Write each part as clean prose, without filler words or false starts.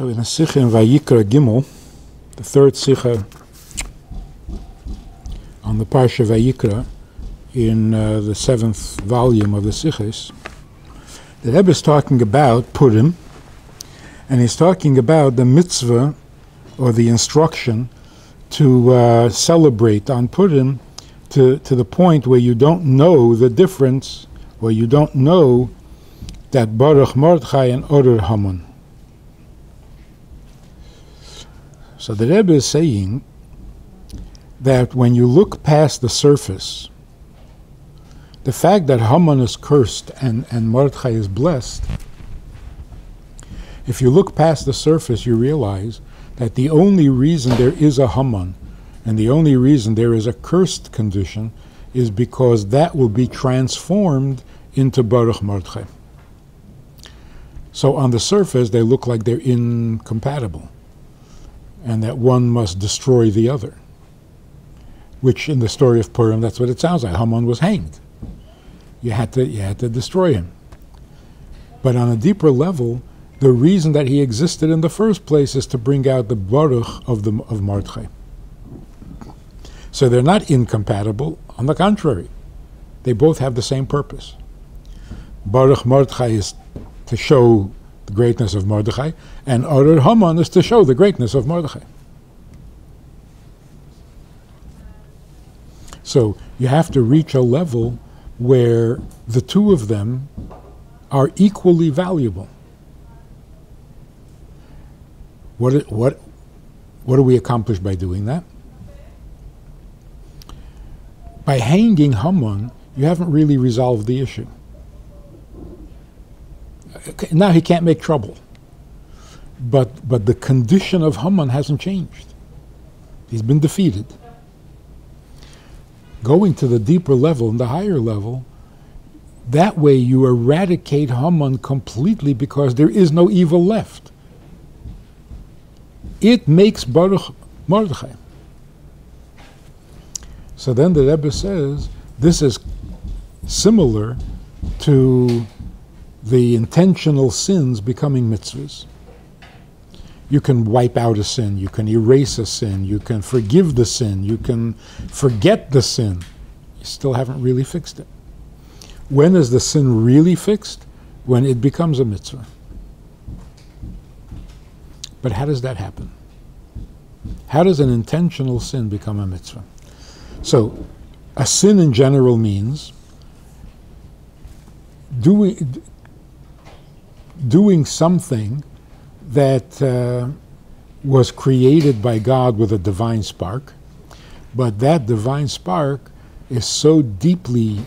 So in a Sikha in Vayikra Gimmel, the third Sikha on the Parsha Vayikra, in the seventh volume of the Sikhs, the Rebbe is talking about Purim, and he's talking about the mitzvah, or the instruction, to celebrate on Purim to the point where you don't know the difference, or you don't know that Baruch Mordechai and Order Haman. So the Rebbe is saying that when you look past the surface, the fact that Haman is cursed and Mordechai is blessed, if you look past the surface, you realize that the only reason there is a Haman and the only reason there is a cursed condition is because that will be transformed into Baruch Mordechai. So on the surface, they look like they're incompatible, and that one must destroy the other, which in the story of Purim, that's what it sounds like. Haman was hanged. You had to destroy him. But on a deeper level, the reason that he existed in the first place is to bring out the Baruch of Mordechai. So they're not incompatible. On the contrary, they both have the same purpose. Baruch Mordechai is to show the greatness of Mordechai, and Order Haman is to show the greatness of Mordechai. So you have to reach a level where the two of them are equally valuable. What do we accomplish by doing that? By hanging Haman, you haven't really resolved the issue. Now he can't make trouble. But the condition of Haman hasn't changed. He's been defeated. Going to the deeper level and the higher level, that way you eradicate Haman completely because there is no evil left. It makes Baruch Mordechai. So then the Rebbe says this is similar to the intentional sins becoming mitzvahs. You can wipe out a sin, you can erase a sin, you can forgive the sin, you can forget the sin. You still haven't really fixed it. When is the sin really fixed? When it becomes a mitzvah. But how does that happen? How does an intentional sin become a mitzvah? So, a sin in general means doing something that was created by God with a divine spark, but that divine spark is so deeply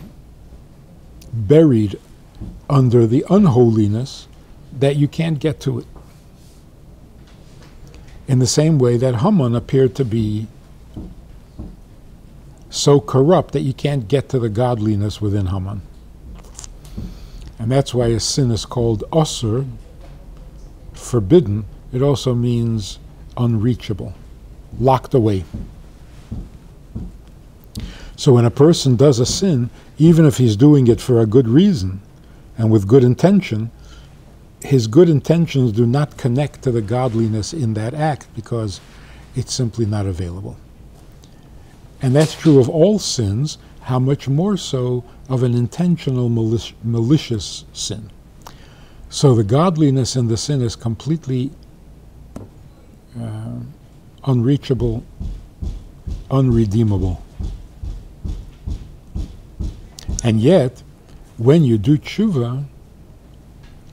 buried under the unholiness that you can't get to it. In the same way that Haman appeared to be so corrupt that you can't get to the godliness within Haman. And that's why a sin is called asur, forbidden. It also means unreachable, locked away. So when a person does a sin, even if he's doing it for a good reason and with good intention, his good intentions do not connect to the godliness in that act because it's simply not available. And that's true of all sins, how much more so of an intentional malicious sin. So the godliness in the sin is completely unreachable, unredeemable. And yet, when you do tshuva,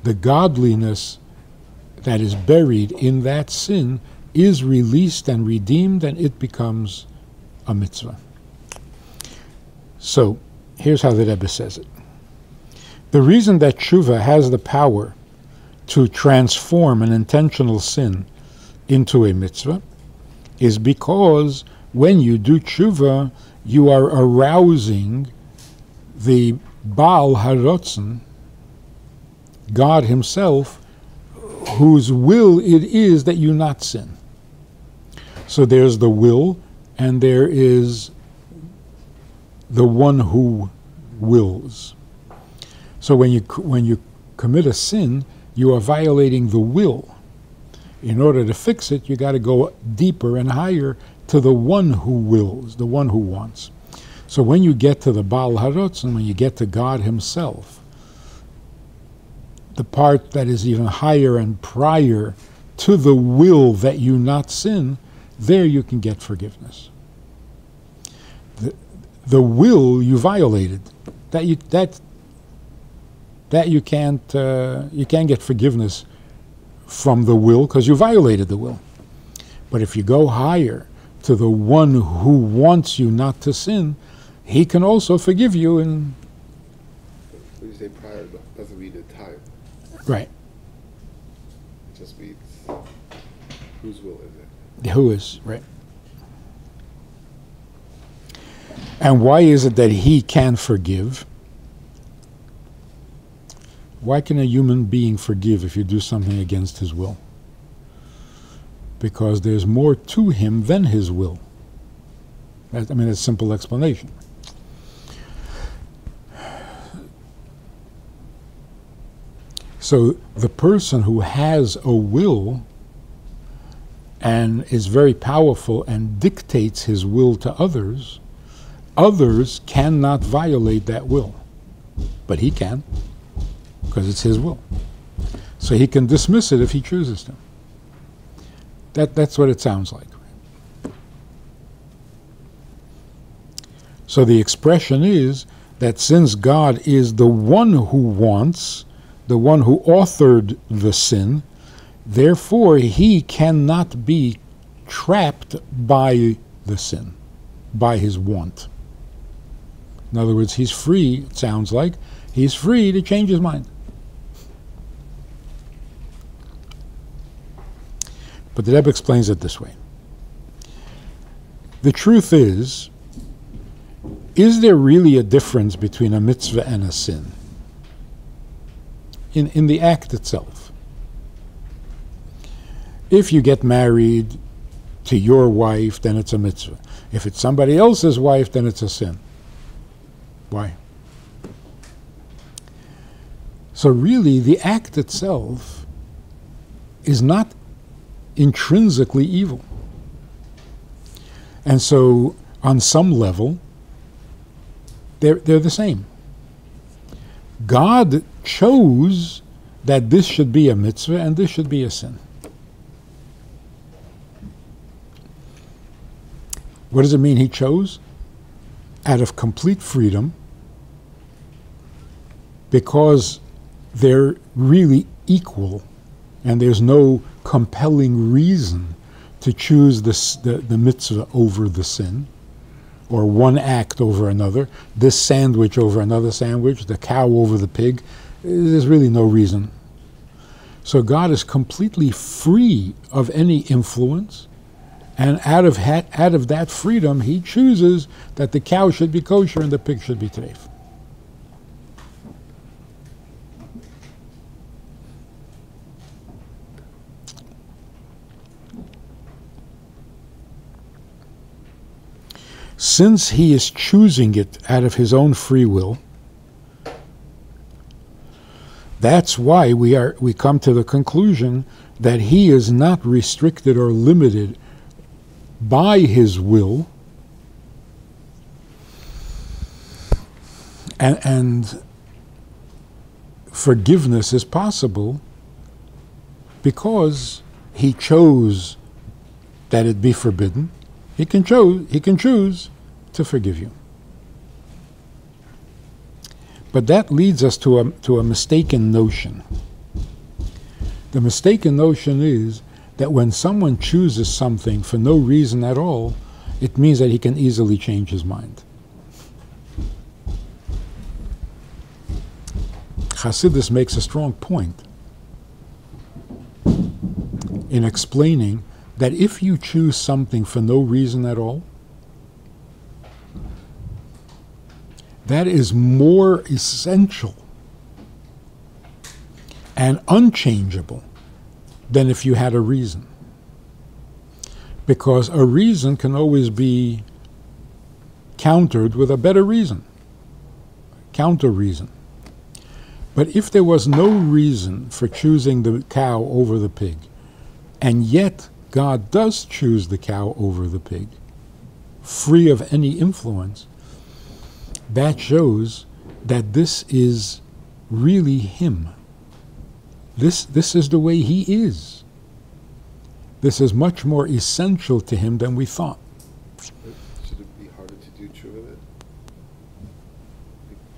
the godliness that is buried in that sin is released and redeemed, and it becomes a mitzvah. So, here's how the Rebbe says it. The reason that tshuva has the power to transform an intentional sin into a mitzvah is because when you do tshuva, you are arousing the Baal Harotzen, God himself, whose will it is that you not sin. So there's the will, and there is the one who wills. So when you commit a sin, you are violating the will. In order to fix it, you got to go deeper and higher to the one who wills, the one who wants. So when you get to the Baal Harotzen, when you get to God himself, the part that is even higher and prior to the will that you not sin, there you can get forgiveness. The will you violated, that you can't get forgiveness from the will because you violated the will. But if you go higher to the one who wants you not to sin, he can also forgive you. And when you say prior, doesn't mean the time. Right. It just means whose will is it? Who is, right. And why is it that he can forgive? Why can a human being forgive if you do something against his will? Because there's more to him than his will. That's a simple explanation. So the person who has a will and is very powerful and dictates his will to others, others cannot violate that will. But he can, because it's his will. So he can dismiss it if he chooses to. That's what it sounds like. So the expression is that since God is the one who wants, the one who authored the sin, therefore he cannot be trapped by the sin, by his want. In other words, he's free, it sounds like, he's free to change his mind. But the Rebbe explains it this way. The truth is there really a difference between a mitzvah and a sin? In the act itself. If you get married to your wife, then it's a mitzvah. If it's somebody else's wife, then it's a sin. Why? So really, the act itself is not intrinsically evil. And so, on some level, they're the same. God chose that this should be a mitzvah and this should be a sin. What does it mean he chose? Out of complete freedom, because they're really equal and there's no compelling reason to choose the mitzvah over the sin, or one act over another, this sandwich over another sandwich, the cow over the pig. There's really no reason. So God is completely free of any influence, and out of that freedom, he chooses that the cow should be kosher and the pig should be treif. Since he is choosing it out of his own free will, that's why we come to the conclusion that he is not restricted or limited by his will, and forgiveness is possible because he chose that it be forbidden. He can choose to forgive you. But that leads us to a mistaken notion. The mistaken notion is that when someone chooses something for no reason at all, it means that he can easily change his mind. Chassidus makes a strong point in explaining that if you choose something for no reason at all, that is more essential and unchangeable than if you had a reason. Because a reason can always be countered with a better reason, counter reason. But if there was no reason for choosing the cow over the pig, and yet God does choose the cow over the pig, free of any influence, that shows that this is really him. This is the way he is. This is much more essential to him than we thought. Should it be harder to do tshuva then?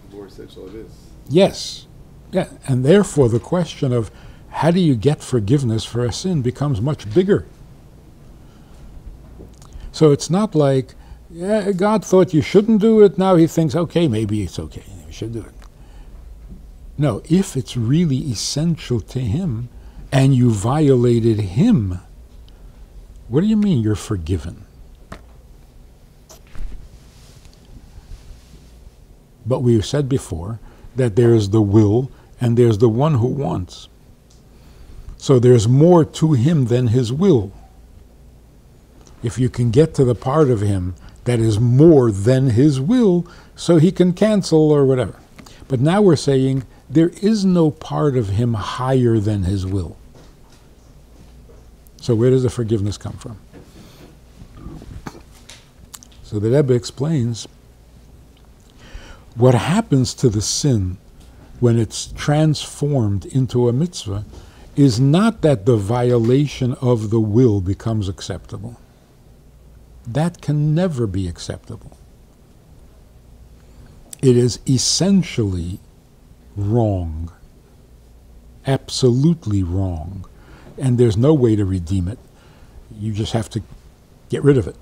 The more essential it is. Yes. Yeah. And therefore the question of how do you get forgiveness for a sin becomes much bigger. So it's not like, yeah, God thought you shouldn't do it, now he thinks, okay, maybe it's okay, we should do it. No, if it's really essential to him and you violated him, what do you mean you're forgiven? But we've said before that there's the will and there's the one who wants. So there's more to him than his will. If you can get to the part of him that is more than his will, so he can cancel or whatever. But now we're saying there is no part of him higher than his will. So where does the forgiveness come from? So the Rebbe explains what happens to the sin when it's transformed into a mitzvah is not that the violation of the will becomes acceptable. That can never be acceptable. It is essentially wrong, absolutely wrong, and there's no way to redeem it. You just have to get rid of it.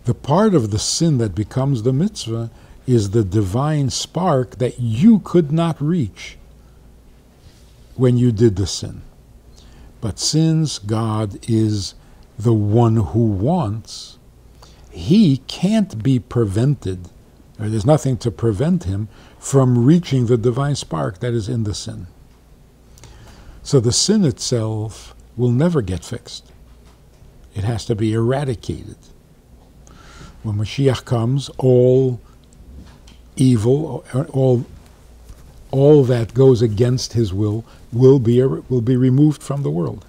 The part of the sin that becomes the mitzvah is the divine spark that you could not reach when you did the sin. But since God is the one who wants, he can't be prevented, or there's nothing to prevent him from reaching the divine spark that is in the sin. So the sin itself will never get fixed. It has to be eradicated. When Mashiach comes, all evil, all that goes against his will be removed from the world.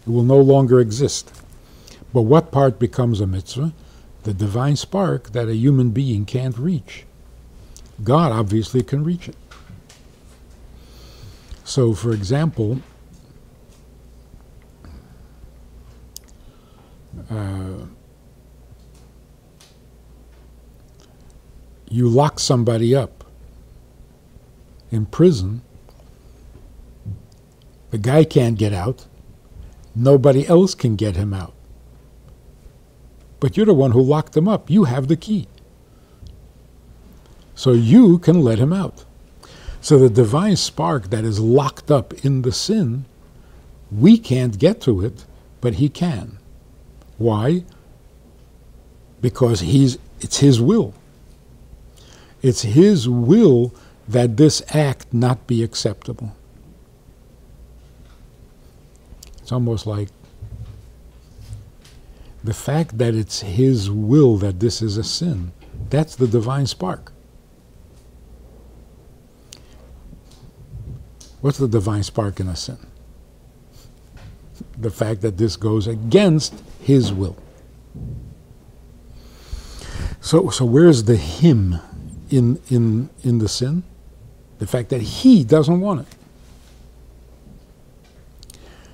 It will no longer exist. But what part becomes a mitzvah? The divine spark that a human being can't reach. God obviously can reach it. So, for example, you lock somebody up in prison, the guy can't get out, nobody else can get him out. But you're the one who locked him up. You have the key. So you can let him out. So the divine spark that is locked up in the sin, we can't get to it, but he can. Why? Because it's his will. It's his will that this act not be acceptable. It's almost like the fact that it's his will that this is a sin, that's the divine spark. What's the divine spark in a sin? The fact that this goes against his will. So where's the him in the sin? The fact that he doesn't want it.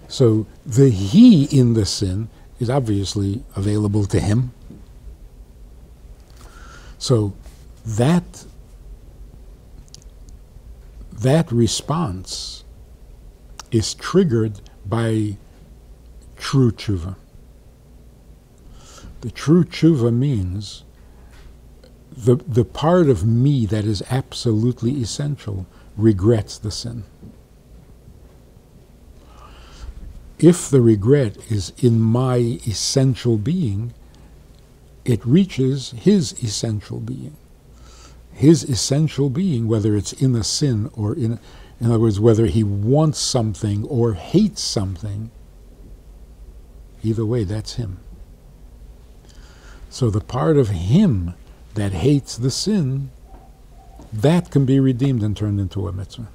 So the he in the sin is obviously available to him. So that response is triggered by true tshuva. The true tshuva means the part of me that is absolutely essential regrets the sin. If the regret is in my essential being, it reaches his essential being. His essential being, whether it's in a sin or in other words, whether he wants something or hates something, either way, that's him. So the part of him that hates the sin, that can be redeemed and turned into a mitzvah.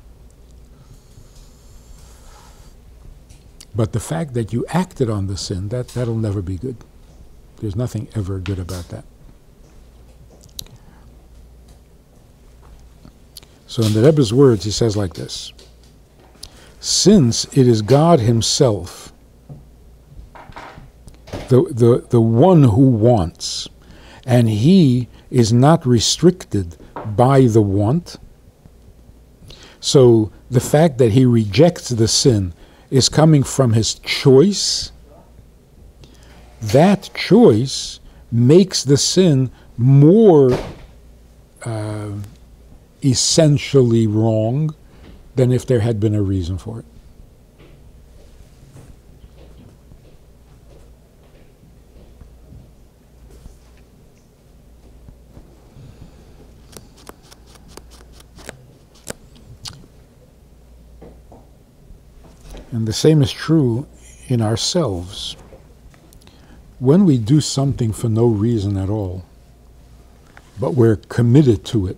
But the fact that you acted on the sin, that'll never be good. There's nothing ever good about that. So in the Rebbe's words, he says like this: since it is God himself, the one who wants, and he is not restricted by the want, so the fact that he rejects the sin is coming from his choice. That choice makes the sin more essentially wrong than if there had been a reason for it. And the same is true in ourselves. When we do something for no reason at all, but we're committed to it,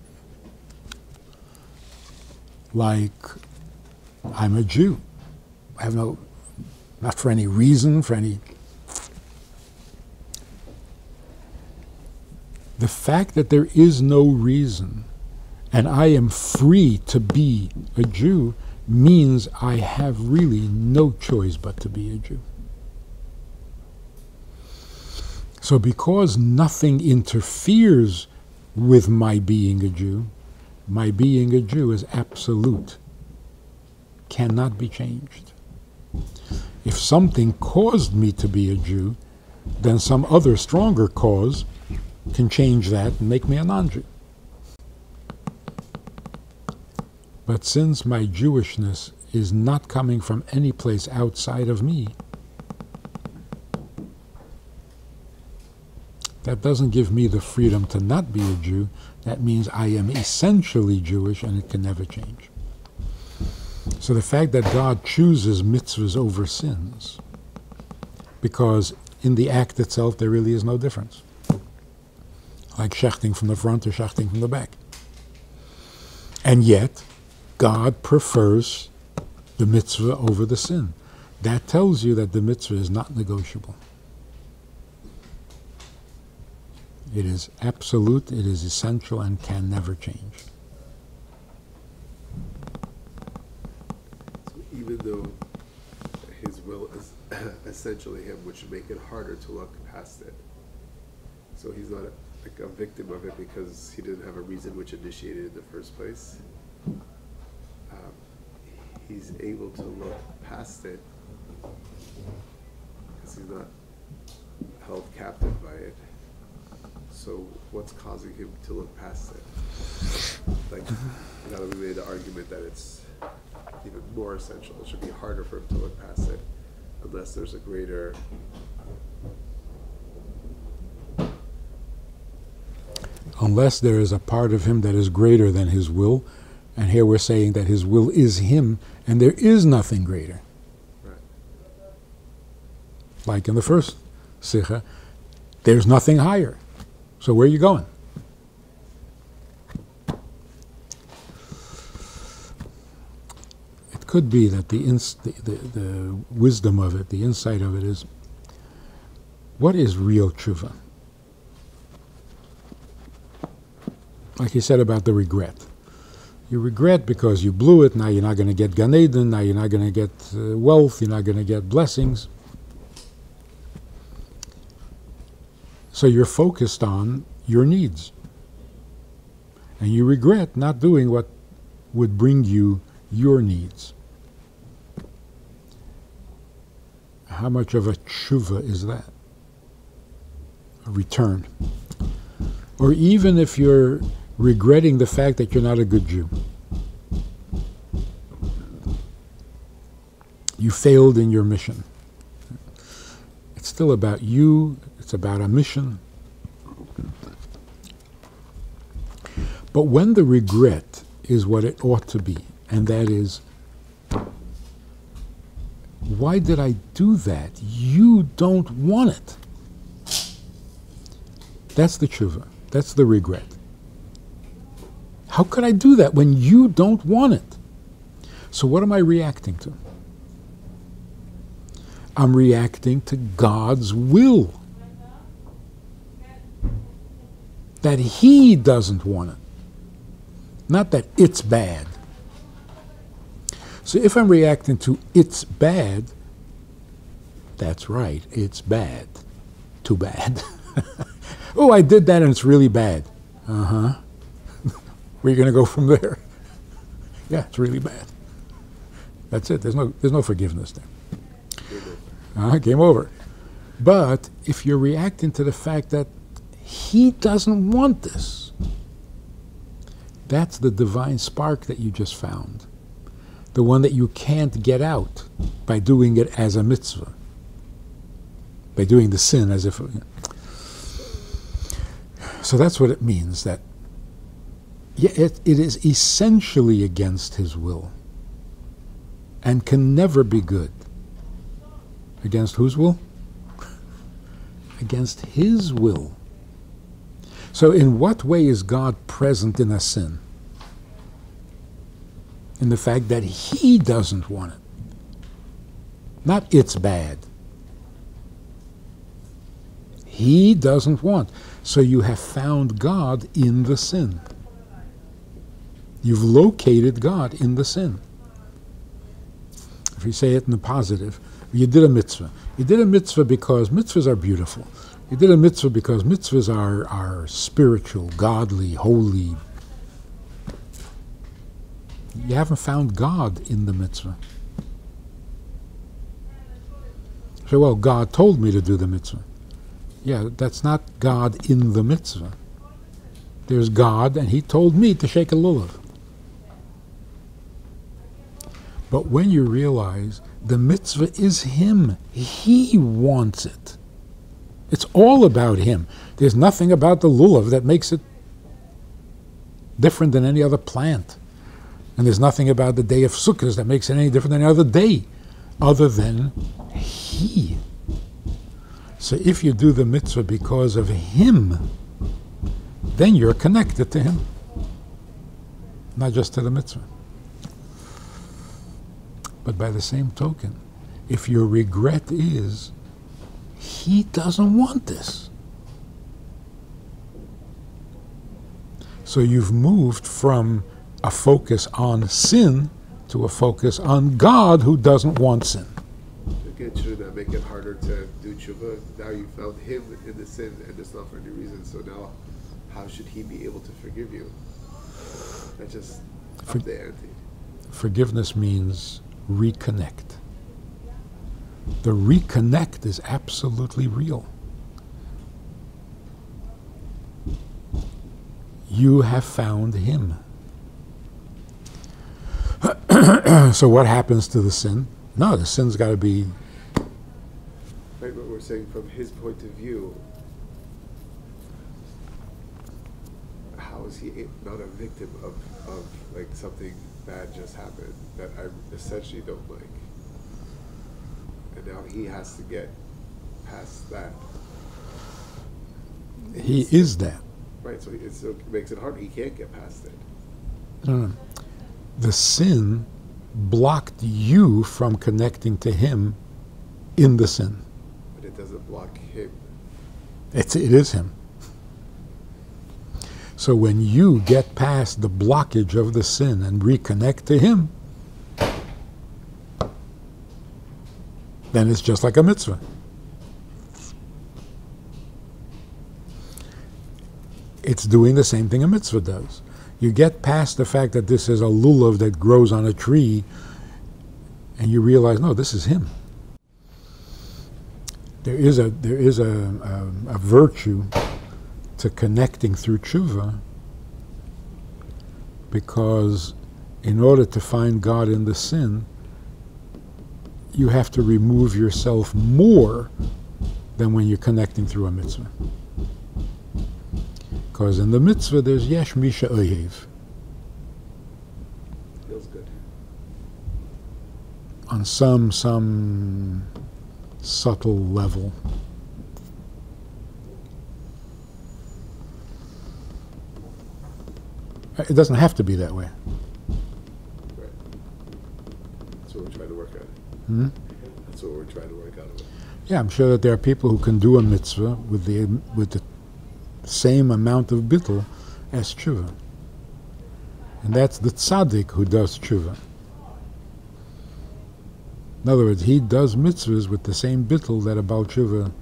like I'm a Jew, I have not for any reason, the fact that there is no reason and I am free to be a Jew means I have really no choice but to be a Jew. So because nothing interferes with my being a Jew is absolute, cannot be changed. If something caused me to be a Jew, then some other stronger cause can change that and make me a non-Jew. But since my Jewishness is not coming from any place outside of me, that doesn't give me the freedom to not be a Jew. That means I am essentially Jewish and it can never change. So the fact that God chooses mitzvahs over sins, because in the act itself there really is no difference. Like shechting from the front or shechting from the back. And yet, God prefers the mitzvah over the sin. That tells you that the mitzvah is not negotiable. It is absolute, it is essential, and can never change. So even though his will is essentially him, which would make it harder to look past it. So he's not like a victim of it because he didn't have a reason which initiated it in the first place. He's able to look past it because he's not held captive by it. So what's causing him to look past it? Like, now that we made the argument that it's even more essential, it should be harder for him to look past it unless there's a greater... Unless there is a part of him that is greater than his will, and here we're saying that his will is him, and there is nothing greater. Right. Like in the first sikha, there's nothing higher. So where are you going? It could be that the wisdom of it, the insight of it is, what is real tshuva? Like he said about the regret. You regret because you blew it, now you're not going to get Gan Eden, now you're not going to get wealth, you're not going to get blessings. So you're focused on your needs. And you regret not doing what would bring you your needs. How much of a tshuva is that? A return. Or even if you're regretting the fact that you're not a good Jew. You failed in your mission. It's still about you, it's about a mission. But when the regret is what it ought to be, and that is, why did I do that? You don't want it. That's the tshuva. That's the regret. How could I do that when you don't want it? So what am I reacting to? I'm reacting to God's will. That He doesn't want it. Not that it's bad. So if I'm reacting to it's bad, that's right, it's bad. Too bad. Oh, I did that and it's really bad. Uh-huh. Where are you going to go from there? Yeah, it's really bad. That's it. There's no forgiveness there. Game over. But if you're reacting to the fact that He doesn't want this, that's the divine spark that you just found. The one that you can't get out by doing it as a mitzvah. By doing the sin as if... So that's what it means, that it is essentially against His will and can never be good. Against whose will? Against His will. So in what way is God present in a sin? In the fact that He doesn't want it. Not it's bad. He doesn't want. So you have found God in the sin. You've located God in the sin. If you say it in the positive, you did a mitzvah. You did a mitzvah because mitzvahs are beautiful. You did a mitzvah because mitzvahs are spiritual, godly, holy. You haven't found God in the mitzvah. So, well, God told me to do the mitzvah. Yeah, that's not God in the mitzvah. There's God, and He told me to shake a lulav. But when you realize the mitzvah is Him, He wants it. It's all about Him. There's nothing about the lulav that makes it different than any other plant. And there's nothing about the day of Sukkot that makes it any different than any other day, other than He. So if you do the mitzvah because of Him, then you're connected to Him, not just to the mitzvah. But by the same token, if your regret is, He doesn't want this. So you've moved from a focus on sin to a focus on God who doesn't want sin. Again, shouldn't that make it harder to do tshuva? Now you found Him in the sin, and it's not for any reason. So now, how should He be able to forgive you? That just up the ante. Forgiveness means reconnect. The reconnect is absolutely real. You have found Him. So what happens to the sin? No, the sin's got to be... Right, but we're saying from His point of view, how is He not a victim of like something bad just happened that I essentially don't like? And now He has to get past that. He is that. Right, so it makes it hard. He can't get past it. No. The sin blocked you from connecting to Him in the sin. But it doesn't block Him. It is Him. So when you get past the blockage of the sin and reconnect to Him, then it's just like a mitzvah. It's doing the same thing a mitzvah does. You get past the fact that this is a lulav that grows on a tree, and you realize, no, this is Him. There is a virtue to connecting through tshuva, because in order to find God in the sin, you have to remove yourself more than when you're connecting through a mitzvah. Because in the mitzvah there's yesh misha oyev. Feels good. On some subtle level. It doesn't have to be that way. Right. That's what we're trying to work at. Hmm? That's That's what we're trying to work out of it. Yeah, I'm sure that there are people who can do a mitzvah with the same amount of bittul as tshuva. And that's the tzaddik who does tshuva. In other words, he does mitzvahs with the same bittul that a Baal tshuva